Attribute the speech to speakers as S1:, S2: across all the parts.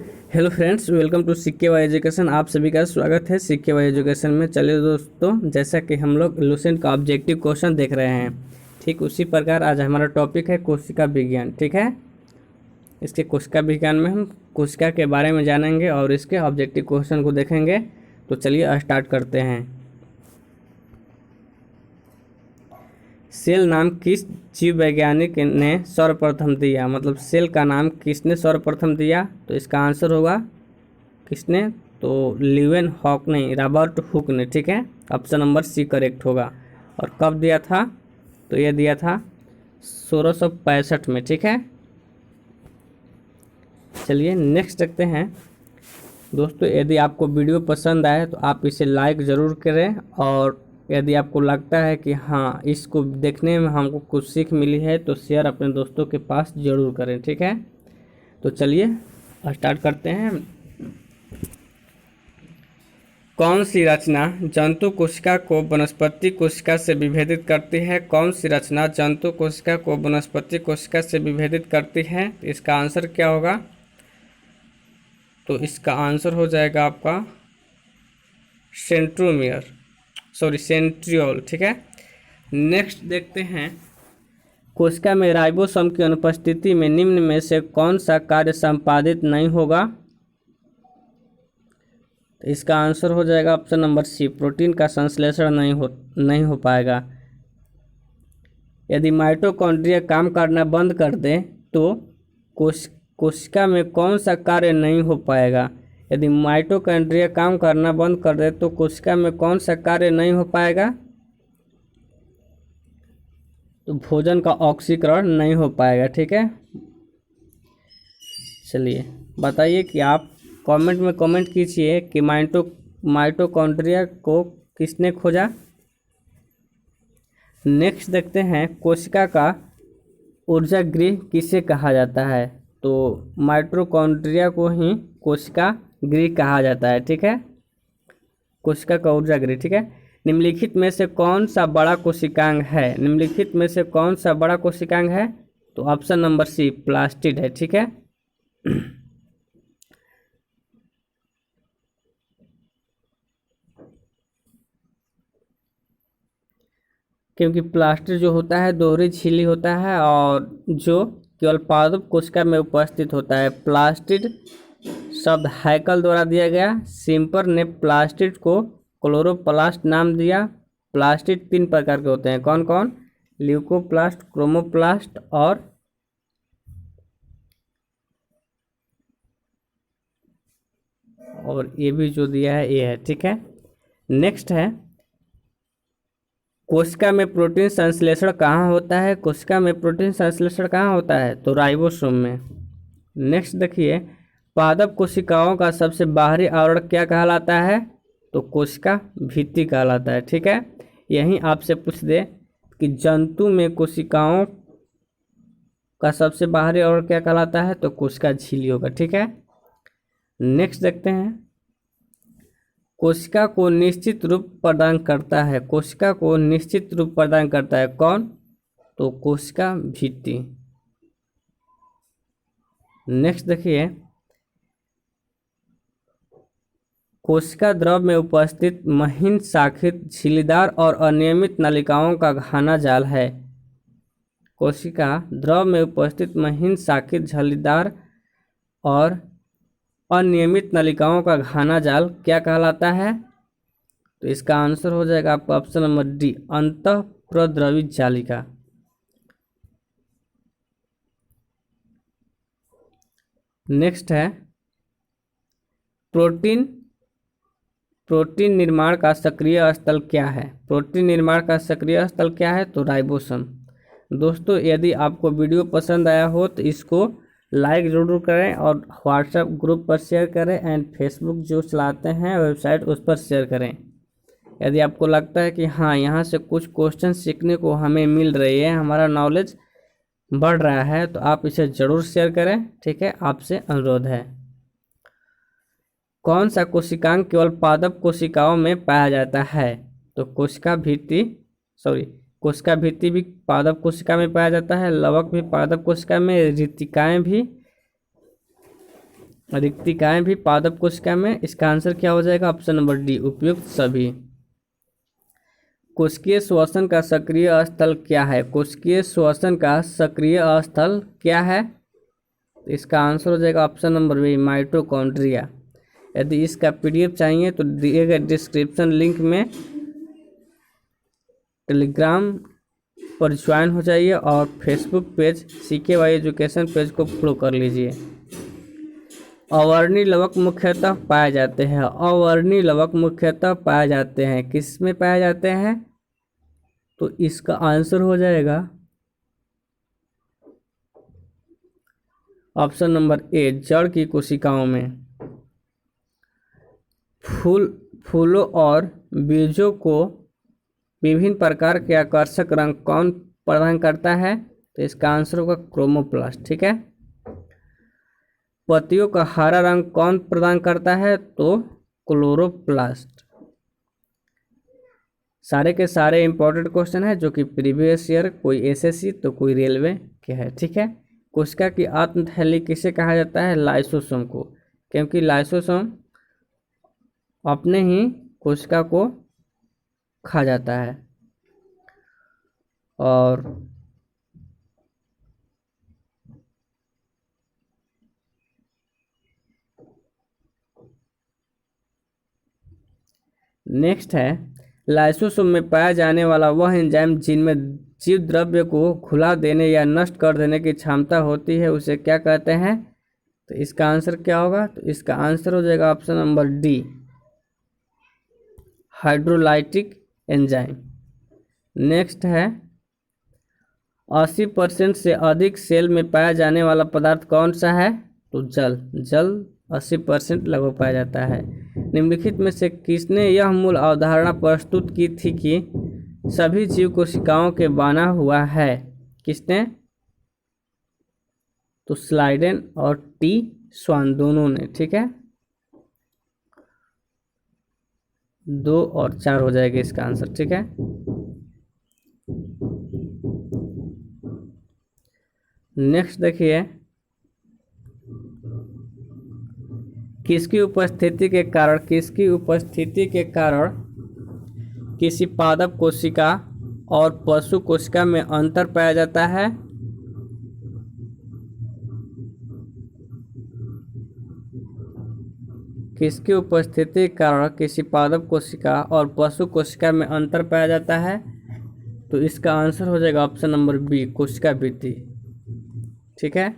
S1: Hello friends, welcome to CK Y education. आप सभी का स्वागत है सीके वाई एजुकेशन में। चलिए दोस्तों, जैसा कि हम लोग लुसेंट का ऑब्जेक्टिव क्वेश्चन देख रहे हैं, ठीक उसी प्रकार आज हमारा टॉपिक है कोशिका विज्ञान। ठीक है, इसके कोशिका विज्ञान में हम कोशिका के बारे में जानेंगे और इसके ऑब्जेक्टिव क्वेश्चन को देखेंगे। तो चलिए स्टार्ट करते हैं। सेल नाम किस जीव वैज्ञानिक ने सर्वप्रथम दिया? मतलब सेल का नाम किसने सर्वप्रथम दिया? तो इसका आंसर होगा किसने? तो ल्यूएन हॉक नहीं, रॉबर्ट हुक ने। ठीक है, ऑप्शन नंबर सी करेक्ट होगा। और कब दिया था? तो यह दिया था 1665 में। ठीक है, चलिए नेक्स्ट देखते हैं। दोस्तों, यदि आपको वीडियो पसंद आए तो आप इसे लाइक ज़रूर करें, और यदि आपको लगता है कि हाँ इसको देखने में हमको कुछ सीख मिली है तो शेयर अपने दोस्तों के पास ज़रूर करें। ठीक है, तो चलिए स्टार्ट करते हैं। कौन सी रचना जंतु कोशिका को वनस्पति कोशिका से विभेदित करती है? कौन सी रचना जंतु कोशिका को वनस्पति कोशिका से विभेदित करती है? इसका आंसर क्या होगा? तो इसका आंसर हो जाएगा आपका सेंट्रियोल। ठीक है, नेक्स्ट देखते हैं। कोशिका में राइबोसोम की अनुपस्थिति में निम्न में से कौन सा कार्य संपादित नहीं होगा? तो इसका आंसर हो जाएगा ऑप्शन नंबर सी, प्रोटीन का संश्लेषण नहीं हो पाएगा। यदि माइटोकॉन्ड्रिया काम करना बंद कर दे तो कोशिका में कौन सा कार्य नहीं हो पाएगा? यदि माइटोकॉन्ड्रिया काम करना बंद कर दे तो कोशिका में कौन सा कार्य नहीं हो पाएगा? तो भोजन का ऑक्सीकरण नहीं हो पाएगा। ठीक है, चलिए बताइए कि आप कमेंट में कमेंट कीजिए कि माइटोकॉन्ड्रिया को किसने खोजा। नेक्स्ट देखते हैं, कोशिका का ऊर्जा गृह किसे कहा जाता है? तो माइटोकॉन्ड्रिया को ही कोशिका गृह कहा जाता है। ठीक है, कोशिका का ऊर्जा गृह। ठीक है, निम्नलिखित में से कौन सा बड़ा कोशिकांग है? निम्नलिखित में से कौन सा बड़ा कोशिकांग है? तो ऑप्शन नंबर सी, प्लास्टिड है। ठीक है, क्योंकि प्लास्टिड जो होता है दोहरी झिल्ली होता है और जो केवल पादप कोशिका में उपस्थित होता है। प्लास्टिड शब्द हैकल द्वारा दिया गया। सिम्पर ने प्लास्टिड को क्लोरोप्लास्ट नाम दिया। प्लास्टिड 3 प्रकार के होते हैं, कौन कौन? ल्यूकोप्लास्ट, क्रोमोप्लास्ट और ये भी जो दिया है ये है। ठीक है, नेक्स्ट है, कोशिका में प्रोटीन संश्लेषण कहाँ होता है? कोशिका में प्रोटीन संश्लेषण कहाँ होता है? तो राइबोसोम में। नेक्स्ट देखिए, पादप कोशिकाओं का सबसे बाहरी आवरण क्या कहलाता है? तो कोशिका भित्ति कहलाता है। ठीक है, यहीं आपसे पूछ दे कि जंतु में कोशिकाओं का सबसे बाहरी आवरण क्या कहलाता है? तो कोशिका झिल्ली होगा। ठीक है, नेक्स्ट देखते हैं, कोशिका को निश्चित रूप प्रदान करता है। कोशिका को निश्चित रूप प्रदान करता है कौन? तो कोशिका भित्ति। नेक्स्ट देखिए, कोशिका द्रव में उपस्थित महीन शाखित झिल्लीदार और अनियमित नलिकाओं का घना जाल है। कोशिका द्रव में उपस्थित महीन शाखित झिल्लीदार और अनियमित नलिकाओं का घना जाल क्या कहलाता है? तो इसका आंसर हो जाएगा आपका ऑप्शन नंबर डी, अंतःप्रद्रवी जालिका। नेक्स्ट है, प्रोटीन निर्माण का सक्रिय स्थल क्या है? प्रोटीन निर्माण का सक्रिय स्थल क्या है? तो राइबोसोम। दोस्तों, यदि आपको वीडियो पसंद आया हो तो इसको लाइक ज़रूर करें और व्हाट्सएप ग्रुप पर शेयर करें एंड फेसबुक जो चलाते हैं वेबसाइट उस पर शेयर करें। यदि आपको लगता है कि हाँ यहाँ से कुछ क्वेश्चन सीखने को हमें मिल रही है, हमारा नॉलेज बढ़ रहा है, तो आप इसे ज़रूर शेयर करें। ठीक है, आपसे अनुरोध है। कौन सा कोशिकांग केवल पादप कोशिकाओं में पाया जाता है? तो कोशिका भित्ति भी पादप कोशिका में पाया जाता है, लवक भी पादप कोशिका में, रितिकाएं भी रिक्तिकाएं भी पादप कोशिका में। इसका आंसर क्या हो जाएगा? ऑप्शन नंबर डी, उपयुक्त सभी। कोशिकीय श्वसन का सक्रिय स्थल क्या है? कोशिकीय श्वसन का सक्रिय स्थल क्या है? इसका आंसर हो जाएगा ऑप्शन नंबर बी, माइटोकॉन्ड्रिया। यदि इसका पीडीएफ चाहिए तो दिए गए डिस्क्रिप्शन लिंक में टेलीग्राम पर ज्वाइन हो जाइए और Facebook page CKY education page को फॉलो कर लीजिए। अवर्णी लवक मुख्यतः पाए जाते हैं। अवर्णी लवक मुख्यतः पाए जाते हैं किस में पाए जाते हैं? तो इसका आंसर हो जाएगा ऑप्शन नंबर ए, जड़ की कोशिकाओं में। फूलों और बीजों को विभिन्न प्रकार के आकर्षक रंग कौन प्रदान करता है? तो इसका आंसर होगा क्रोमोप्लास्ट। ठीक है। पत्तियों का हरा रंग कौन प्रदान करता है? तो क्लोरोप्लास्ट। सारे के सारे इंपॉर्टेंट क्वेश्चन है जो कि प्रीवियस ईयर, कोई SSC तो कोई रेलवे के है। ठीक है। कोशिका की आत्मथैली किसे कहा जाता है? लाइसोसोम को, क्योंकि लाइसोसोम अपने ही कोशिका को खा जाता है। और नेक्स्ट है, लाइसोसोम में पाया जाने वाला वह एंजाइम जिनमें जीव द्रव्य को घुला देने या नष्ट कर देने की क्षमता होती है उसे क्या कहते हैं? तो इसका आंसर क्या होगा? तो इसका आंसर हो जाएगा option number D, hydrolytic enzyme. Next है, 80% से अधिक सेल में पाया जाने वाला पदार्थ कौन सा है? तो जल। जल 80% लगभग पाया जाता है। निम्नलिखित में से किसने यह मूल अवधारणा प्रस्तुत की थी कि सभी जीव कोशिकाओं के बना हुआ है? किसने? तो स्लाइडेन और टी स्वान दोनों ने। ठीक है। 2 और 4 हो जाएगा इसका आंसर। ठीक है। नेक्स्ट देखिए, किसकी उपस्थिति के कारण किसी पादप कोशिका और पशु कोशिका में अंतर पाया जाता है? किसकी उपस्थिति के कारण किसी पादप कोशिका और पशु कोशिका में अंतर पाया जाता है? तो इसका आंसर हो जाएगा ऑप्शन नंबर बी, कोशिका भित्ति। ठीक है।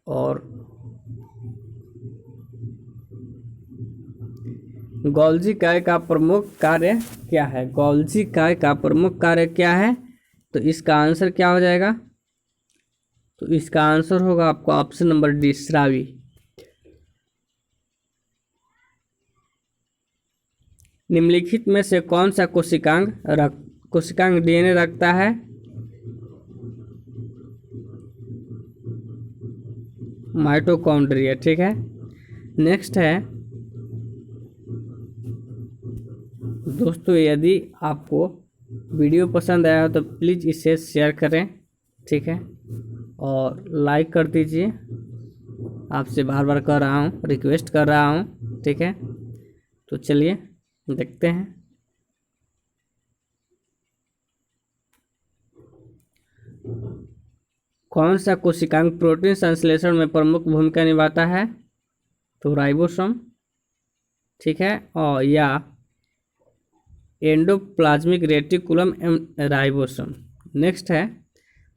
S1: और गोल्जी काय का प्रमुख कार्य क्या है? गोल्जी काय का प्रमुख कार्य क्या है? तो इसका आंसर क्या हो जाएगा? तो इसका आंसर होगा आपका ऑप्शन नंबर डी, स्रावी। निम्नलिखित में से कौन सा कोशिकांग DNA रखता है? माइटोकॉन्ड्रिया। ठीक है। नेक्स्ट है, दोस्तों यदि आपको वीडियो पसंद आया हो तो प्लीज़ इसे शेयर करें। ठीक है। और लाइक कर दीजिए। आपसे बार बार कर रहा हूँ, रिक्वेस्ट कर रहा हूँ। ठीक है। तो चलिए देखते हैं। कौन सा कोशिकांग प्रोटीन संश्लेषण में प्रमुख भूमिका निभाता है? तो राइबोसोम। ठीक है। और या एंडोप्लाज्मिक रेटिकुलम राइबोसोम। नेक्स्ट है,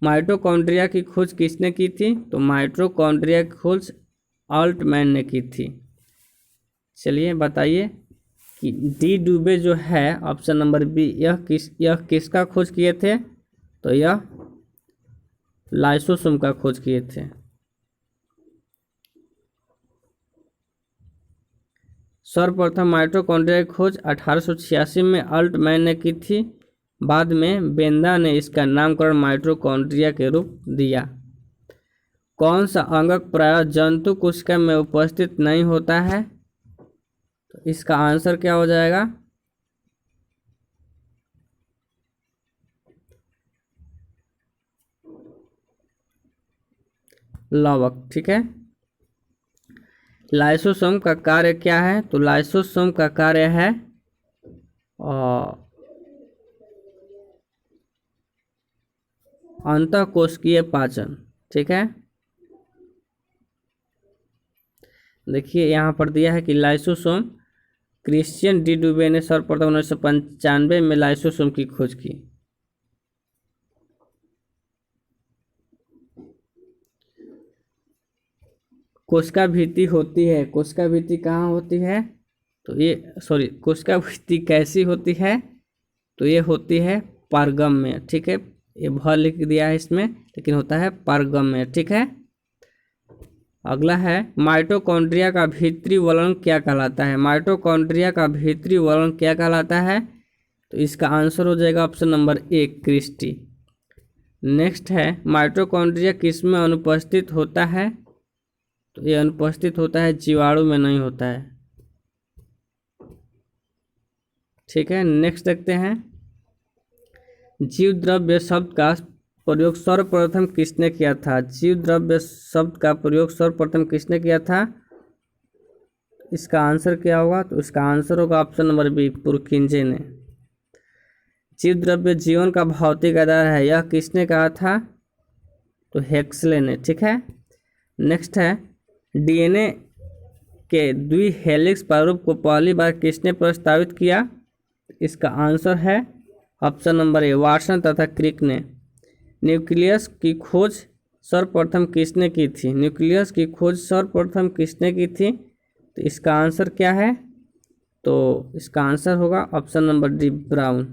S1: माइटोकॉन्ड्रिया की खोज किसने की थी? तो माइटोकॉन्ड्रिया की खोज ऑल्टमैन ने की थी। चलिए बताइए कि डी डुबे जो है ऑप्शन नंबर बी, यह किसका खोज किए थे? तो यह लाइसोसोम का खोज किए थे। सर्वप्रथम माइटोकॉन्ड्रिया की खोज 1886 में ऑल्टमैन ने की थी। बाद में बेंदा ने इसका नामकरण माइटोकॉन्ड्रिया के रूप दिया। कौन सा अंगक प्रायः जंतु कोशिका में उपस्थित नहीं होता है? तो इसका आंसर क्या हो जाएगा? लवक, ठीक है। लाइसोसोम का कार्य क्या है? तो लाइसोसोम का कार्य है अंतःकोशिकीय पाचन, ठीक है। देखिए यहाँ पर दिया है कि लाइसोसोम, क्रिश्चियन डी डुबे ने सर्वप्रथम 1995 में लाइसोसोम की खोज की। कोशिका भित्ति होती है, कोशिका भित्ति कहाँ होती है? तो ये सॉरी, कोशिका भित्ति कैसी होती है? तो ये होती है पारगम में, ठीक है। ये भ लिख दिया है इसमें, लेकिन होता है पारगम में, ठीक है। अगला है माइटोकॉन्ड्रिया का भीतरी वलन क्या कहलाता है? माइटोकॉन्ड्रिया का भीतरी वलन क्या कहलाता है? तो इसका आंसर हो जाएगा option number A, cristae. Next है माइटोकॉन्ड्रिया किस में अनुपस्थित होता है? तो ये अनुपस्थित होता है जीवाणु में, नहीं होता है, ठीक है। नेक्स्ट देखते हैं, जीव द्रव्य शब्द का प्रयोग सर्वप्रथम किसने किया था? जीव द्रव्य शब्द का प्रयोग सर्वप्रथम किसने किया था? इसका आंसर क्या होगा? तो इसका आंसर होगा ऑप्शन नंबर बी, पुरकिंजे ने। जीव द्रव्य जीवन का भौतिक आधार है, यह किसने कहा था? तो हेक्सले ने, ठीक है। नेक्स्ट है डीएनए के द्विहेलिक्स प्रारूप को पहली बार किसने प्रस्तावित किया? इसका आंसर है ऑप्शन नंबर ए, वाटसन तथा क्रिक ने। न्यूक्लियस की खोज सर्वप्रथम किसने की थी? न्यूक्लियस की खोज सर्वप्रथम किसने की थी? तो इसका आंसर क्या है? तो इसका आंसर होगा ऑप्शन नंबर डी, ब्राउन।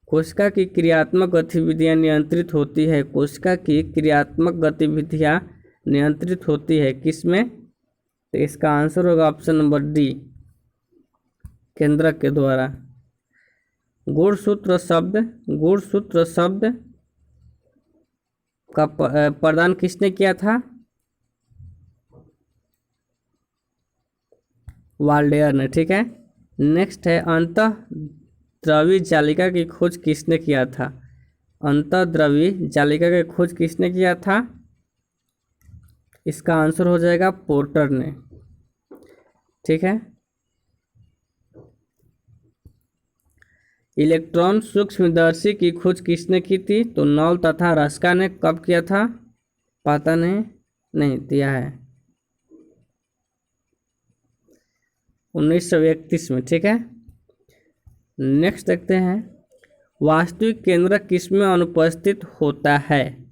S1: कोशिका की क्रियात्मक गतिविधियां नियंत्रित होती है, कोशिका की क्रियात्मक गतिविधियां नियंत्रित होती है किसमें? तो इसका आंसर होगा ऑप्शन नंबर डी, केंद्रक के द्वारा। गुणसूत्र शब्द का प्रदान किसने किया था? वाल्डेयर ने, ठीक है। नेक्स्ट है अंतःद्रवी जालिका की खोज किसने किया था? अंतःद्रवी जालिका की खोज किसने किया था? इसका आंसर हो जाएगा पोर्टर ने, ठीक है। इलेक्ट्रॉन सूक्ष्मदर्शी की खोज किसने की थी? तो नॉल तथा रस्का ने कब किया था? पता नहीं दिया है, 1931 में, ठीक है। नेक्स्ट देखते हैं, वास्तविक केंद्रक किसमें अनुपस्थित होता है?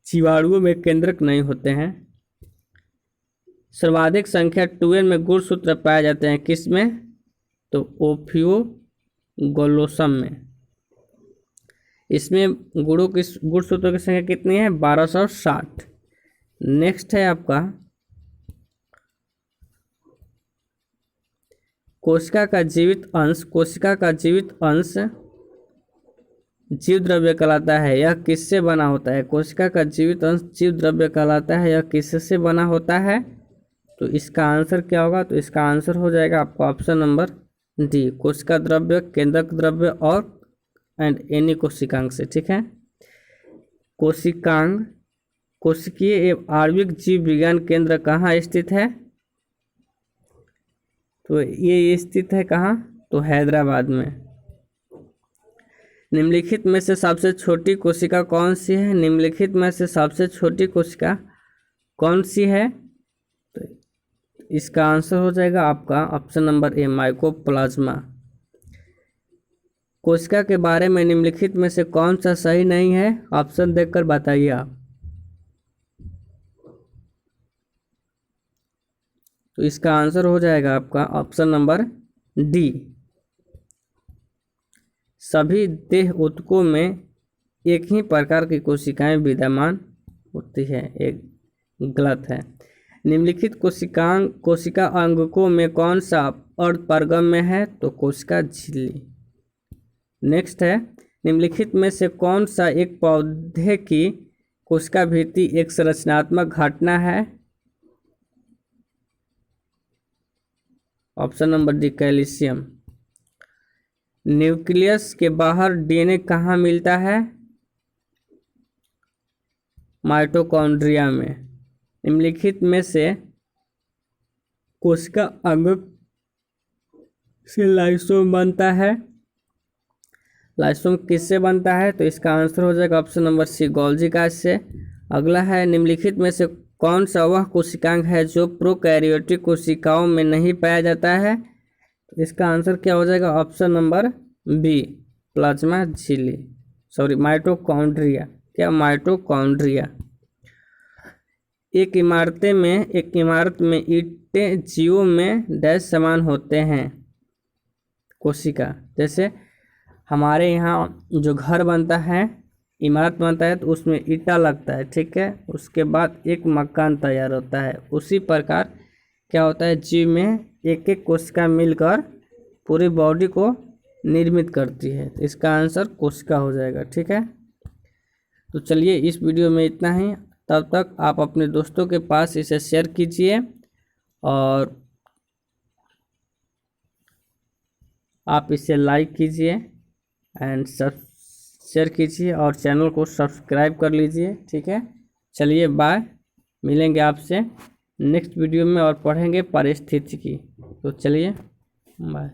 S1: जीवाणुओं में केंद्रक नहीं होते हैं। सर्वाधिक संख्या 2n में गुणसूत्र पाए जाते हैं किसमें? तो ओफियोग्लोसम में। इसमें गुणसूत्रों की संख्या कितनी है? 1260। नेक्स्ट है आपका कोशिका का जीवित अंश जीव द्रव्य कहलाता है, यह किससे बना होता है? कोशिका का जीवित अंश जीव द्रव्य कहलाता है, यह किससे बना होता है? तो इसका आंसर क्या होगा? तो इसका आंसर हो जाएगा आपका ऑप्शन नंबर डी, कोशिका द्रव्य, केंद्रक द्रव्य और एनी कोशिकांग से, ठीक है। कोशिकीय एवं आणविक जीव विज्ञान केंद्र कहाँ स्थित है? तो ये स्थित है कहाँ? तो हैदराबाद में। निम्नलिखित में से सबसे छोटी कोशिका कौन सी है? निम्नलिखित में से सबसे छोटी कोशिका कौन सी है? तो इसका आंसर हो जाएगा आपका ऑप्शन नंबर ए, माइकोप्लाज्मा। कोशिका के बारे में निम्नलिखित में से कौन सा सही नहीं है? ऑप्शन देखकर बताइए आप। तो इसका आंसर हो जाएगा आपका ऑप्शन नंबर डी, सभी देह ऊतकों में एक ही प्रकार की कोशिकाएं विद्यमान होती है, एक गलत है। निम्नलिखित कोशिका अंगकों में कौन सा अर्धपारगम में है? तो कोशिका झिल्ली। नेक्स्ट है निम्नलिखित में से कौन सा एक पौधे की कोशिका भित्ति एक संरचनात्मक घटना है? Option number D, calcium. Nucleus के बाहर डीएनए कहाँ मिलता है? माइटोकॉन्ड्रिया में निम्नलिखित में से कोशिका अंग से लाइसोम बनता है। लाइसोम किससे बनता है? तो इसका आंसर हो जाएगा ऑप्शन नंबर सी, गोल्जी कास्ट से। अगला है, निम्नलिखित में से कौन सा वह कोशिकांग है जो प्रोकैरियोटिक कोशिकाओं में नहीं पाया जाता है? तो इसका आंसर क्या हो जाएगा? ऑप्शन नंबर बी, प्लाज्मा झिल्ली, सॉरी माइटोकॉन्ड्रिया। क्या? माइटोकॉन्ड्रिया। एक इमारत में ईंटें जीवों में डैश समान होते हैं कोशिका। जैसे हमारे यहाँ जो घर बनता है, इमारत बनता है, तो उसमें ईंटा लगता है, ठीक है, उसके बाद एक मकान तैयार होता है। उसी प्रकार क्या होता है, जीव में एक एक कोशिका मिलकर पूरी बॉडी को निर्मित करती है। तो इसका आंसर कोशिका हो जाएगा, ठीक है। तो चलिए इस वीडियो में इतना ही। तब तक आप अपने दोस्तों के पास इसे शेयर कीजिए और आप इसे लाइक कीजिए एंड शेयर कीजिए और चैनल को सब्सक्राइब कर लीजिए, ठीक है। चलिए बाय, मिलेंगे आपसे नेक्स्ट वीडियो में और पढ़ेंगे पारिस्थितिकी। तो चलिए बाय।